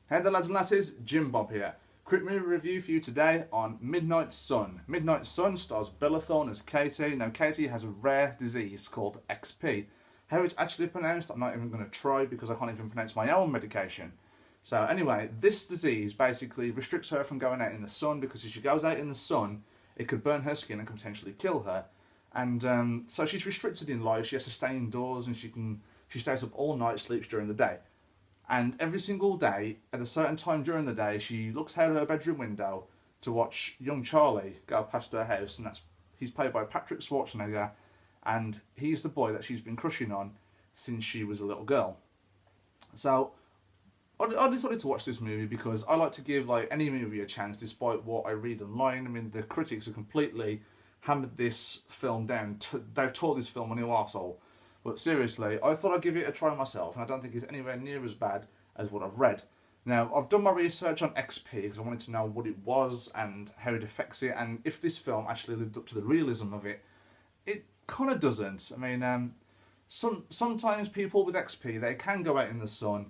Hey there lads and lasses, Jim Bob here. Quick movie review for you today on Midnight Sun. Midnight Sun stars Bella Thorne as Katie. Now Katie has a rare disease called XP. How it's actually pronounced I'm not even going to try because I can't even pronounce my own medication. So anyway, this disease basically restricts her from going out in the sun because if she goes out in the sun it could burn her skin and could potentially kill her. And so she's restricted in life, she has to stay indoors and she stays up all night, sleeps during the day. And every single day, at a certain time during the day, she looks out of her bedroom window to watch young Charlie go past her house, and he's played by Patrick Schwarzenegger, and he's the boy that she's been crushing on since she was a little girl. So I decided to watch this movie because I like to give any movie a chance, despite what I read online. I mean, the critics have completely hammered this film down. They've taught this film a new arsehole. But seriously, I thought I'd give it a try myself, and I don't think it's anywhere near as bad as what I've read. Now, I've done my research on XP because I wanted to know what it was and how it affects it, and if this film actually lived up to the realism of it. It kind of doesn't. I mean, sometimes people with XP, they can go out in the sun,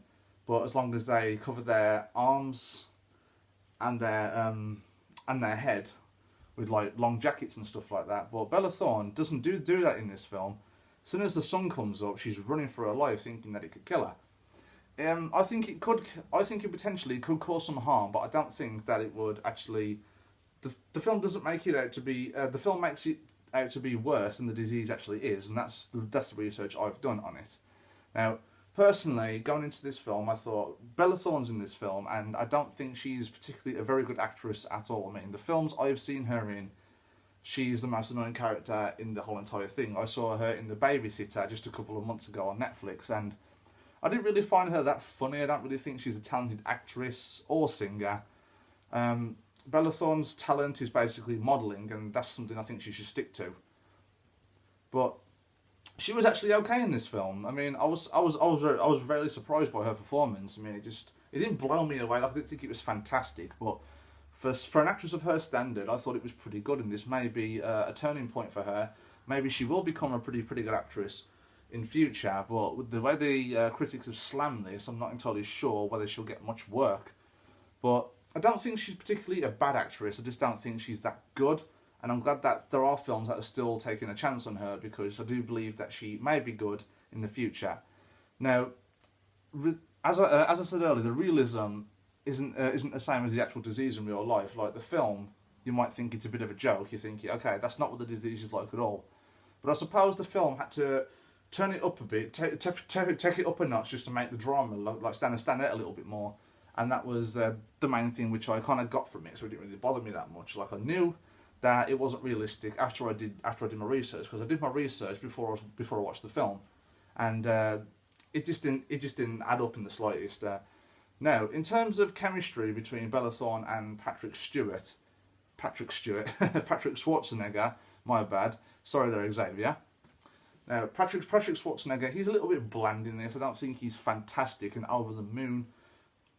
but as long as they cover their arms and their head with long jackets and stuff like that. But Bella Thorne doesn't do that in this film. As soon as the sun comes up, she's running for her life, thinking that it could kill her. I think it could. I think it potentially could cause some harm, but I don't think that it would actually. The film doesn't make it out to be. The film makes it out to be worse than the disease actually is, and that's the research I've done on it. Now, personally, going into this film, I thought Bella Thorne's in this film, and I don't think she's particularly a very good actress at all. I mean, the films I've seen her in. She's the most annoying character in the whole entire thing. I saw her in The Babysitter just a couple of months ago on Netflix, and I didn't really find her that funny. I don't really think she's a talented actress or singer. Bella Thorne's talent is basically modelling, and that's something I think she should stick to. But she was actually okay in this film. I mean, I was really surprised by her performance. I mean, it didn't blow me away. I didn't think it was fantastic, but for an actress of her standard, I thought it was pretty good, and this may be a turning point for her. Maybe she will become a pretty good actress in future, but with the way the critics have slammed this, I'm not entirely sure whether she'll get much work. But I don't think she's particularly a bad actress, I just don't think she's that good, and I'm glad that there are films that are still taking a chance on her, because I do believe that she may be good in the future. Now, as I said earlier, the realism isn't the same as the actual disease in real life. Like the film, you might think it's a bit of a joke. You think, okay, that's not what the disease is like at all. But I suppose the film had to turn it up a bit, take it up a notch just to make the drama stand out a little bit more. And that was the main thing which I kind of got from it, so it didn't really bother me that much. Like I knew that it wasn't realistic after I did my research, because I did my research before I watched the film, and it just didn't add up in the slightest. Now, in terms of chemistry between Bella Thorne and Patrick Schwarzenegger, my bad, sorry there Xavier. Now, Patrick Schwarzenegger, he's a little bit bland in this. I don't think he's fantastic and over the moon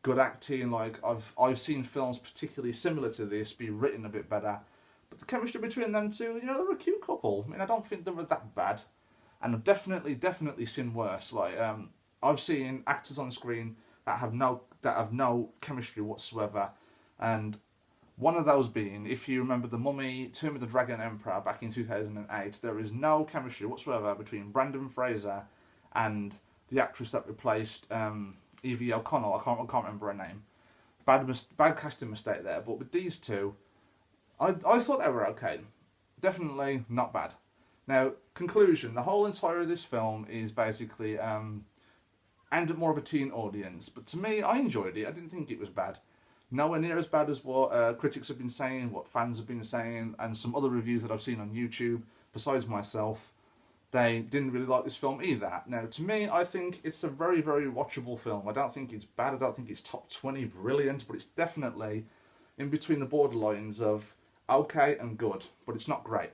good acting. Like I've seen films particularly similar to this be written a bit better, but the chemistry between them two, they're a cute couple. I mean, I don't think they were that bad, and I've definitely seen worse. Like I've seen actors on screen that have no chemistry whatsoever, and one of those being, if you remember The Mummy, Tomb of the Dragon Emperor back in 2008, there is no chemistry whatsoever between Brendan Fraser and the actress that replaced Evie O'Connell. I can't remember her name. Bad casting mistake there. But with these two, I thought they were okay. Definitely not bad. Now, conclusion: the whole entire of this film is basically aimed at more of a teen audience, but to me, I enjoyed it. I didn't think it was bad. Nowhere near as bad as what critics have been saying, what fans have been saying, and some other reviews that I've seen on YouTube, besides myself. They didn't really like this film either. Now, to me, I think it's a very, very watchable film. I don't think it's bad, I don't think it's top 20 brilliant, but it's definitely in between the borderlines of okay and good, but it's not great.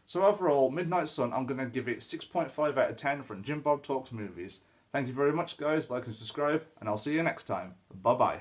So overall, Midnight Sun, I'm going to give it 6.5 out of 10 from Jim Bob Talks Movies. Thank you very much, guys. Like and subscribe, and I'll see you next time. Bye-bye.